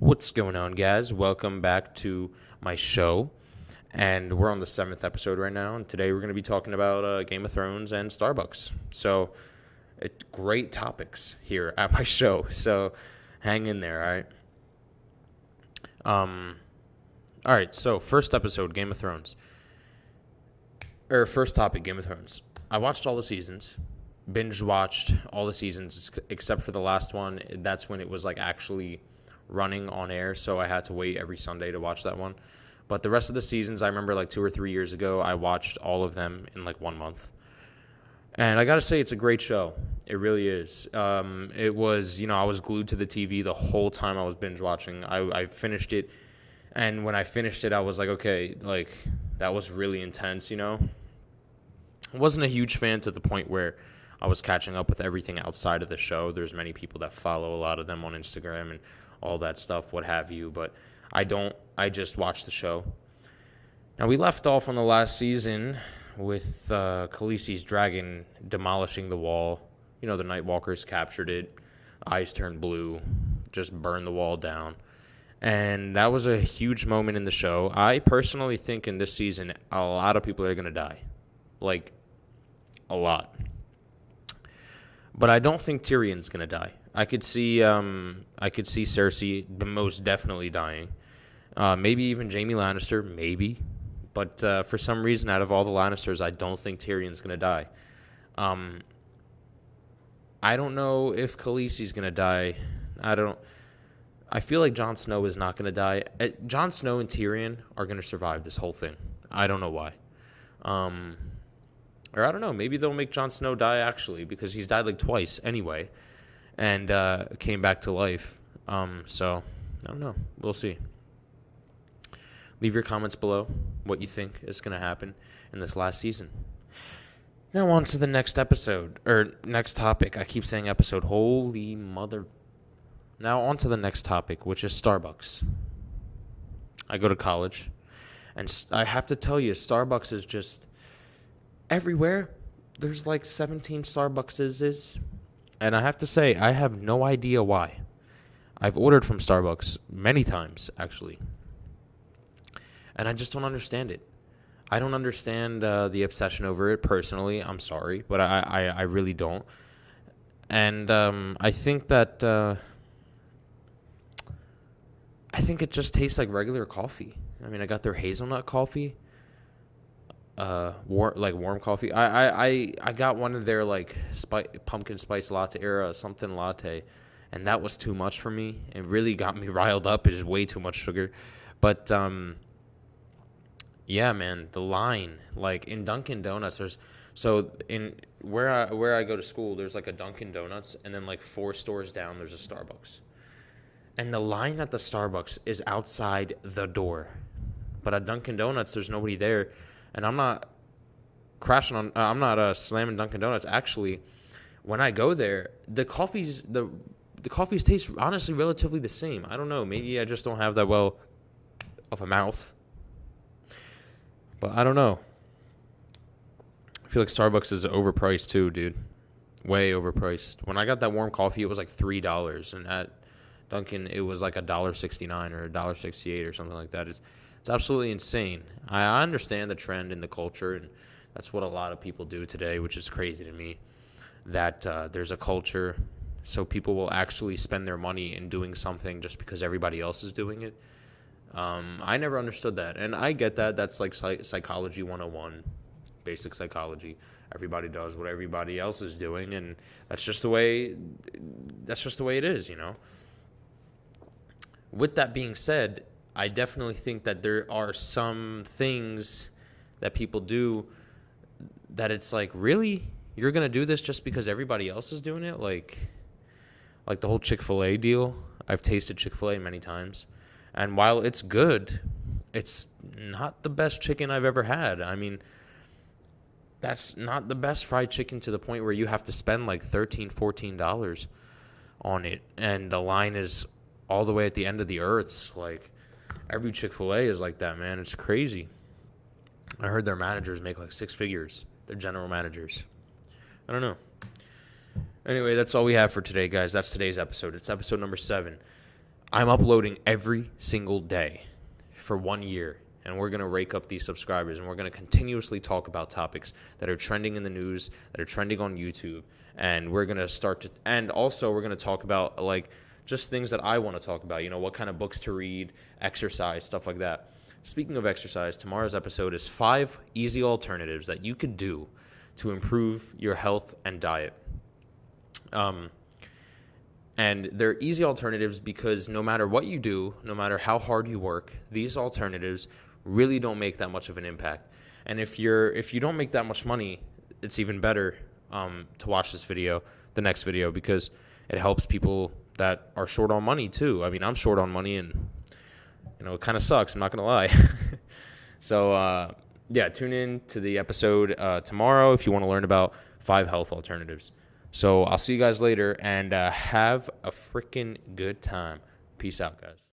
What's going on, guys? Welcome back to my show. And we're on the 7th episode right now. And today we're going to be talking about Game of Thrones and Starbucks. So, great topics here at my show. So, hang in there, all right? All right, so first episode, Game of Thrones. First topic, Game of Thrones. I watched all the seasons. Binge watched all the seasons except for the last one. That's when it was like actually running on air, so I had to wait every Sunday to watch that one. But the rest of the seasons, I remember like 2 or 3 years ago, I watched all of them in like 1 month. And I gotta say, it's a great show. It really is. It was, I was glued to the TV the whole time I was binge watching. I finished it, and when I finished it, I was like, okay, like, that was really intense, I wasn't a huge fan to the point where I was catching up with everything outside of the show. There's many people that follow a lot of them on Instagram and all that stuff, what have you, but I don't. I just watch the show. Now, we left off on the last season with Khaleesi's dragon demolishing the wall. The Night Walkers captured it. Eyes turned blue. Just burned the wall down. And that was a huge moment in the show. I personally think in this season, a lot of people are going to die. Like, a lot. But I don't think Tyrion's going to die. I could see Cersei most definitely dying. Maybe even Jaime Lannister, maybe. But for some reason, out of all the Lannisters, I don't think Tyrion's going to die. I don't know if Khaleesi's going to die. I feel like Jon Snow is not going to die. Jon Snow and Tyrion are going to survive this whole thing. I don't know why. Or I don't know. Maybe they'll make Jon Snow die, actually, because he's died like twice anyway. And came back to life. So, I don't know. We'll see. Leave your comments below what you think is going to happen in this last season. Now on to the next episode, or next topic. I keep saying episode. Holy mother. Now on to the next topic, which is Starbucks. I go to college, and I have to tell you, Starbucks is just everywhere. There's like 17 Starbuckses. And I have to say, I have no idea why. I've ordered from Starbucks many times, actually. And I just don't understand it. I don't understand the obsession over it personally. I'm sorry, but I really don't. And I think that it just tastes like regular coffee. I mean, I got their hazelnut coffee. Warm coffee. I got one of their like pumpkin spice latte era something latte, and that was too much for me. It really got me riled up. It's way too much sugar. But yeah, man, the line like in Dunkin' Donuts. In where I go to school, there's like a Dunkin' Donuts, and then like 4 stores down, there's a Starbucks. And the line at the Starbucks is outside the door, but at Dunkin' Donuts, there's nobody there. And I'm not slamming Dunkin' Donuts. Actually, when I go there, the coffees taste honestly relatively the same. I don't know. Maybe I just don't have that well of a mouth. But I don't know. I feel like Starbucks is overpriced too, dude. Way overpriced. When I got that warm coffee, it was like $3, and at Dunkin', it was like $1.69 or $1.68 or something like that. It's absolutely insane. I understand the trend in the culture, and that's what a lot of people do today, which is crazy to me, that there's a culture so people will actually spend their money in doing something just because everybody else is doing it. I never understood that, and I get that. That's like psychology 101, basic psychology. Everybody does what everybody else is doing, and that's just the way it is, With that being said, I definitely think that there are some things that people do that it's like, really? You're going to do this just because everybody else is doing it? Like the whole Chick-fil-A deal. I've tasted Chick-fil-A many times. And while it's good, it's not the best chicken I've ever had. I mean, that's not the best fried chicken to the point where you have to spend like $13, $14 on it. And the line is all the way at the end of the earth. Like, every Chick-fil-A is like that, man. It's crazy. I heard their managers make like 6 figures. Their general managers. I don't know. Anyway, that's all we have for today, guys. That's today's episode. It's episode number 7. I'm uploading every single day for 1 year, and we're going to rake up these subscribers, and we're going to continuously talk about topics that are trending in the news, that are trending on YouTube, and we're going to and also we're going to talk about, like, just things that I want to talk about, what kind of books to read, exercise, stuff like that. Speaking of exercise, tomorrow's episode is 5 easy alternatives that you could do to improve your health and diet. And they're easy alternatives because no matter what you do, no matter how hard you work, these alternatives really don't make that much of an impact. And if you don't make that much money, it's even better to watch the next video, because it helps people that are short on money too. I mean, I'm short on money, and it kind of sucks, I'm not gonna lie. So tune in to the episode tomorrow if you want to learn about 5 health alternatives. So I'll see you guys later, and have a freaking good time. Peace out, guys.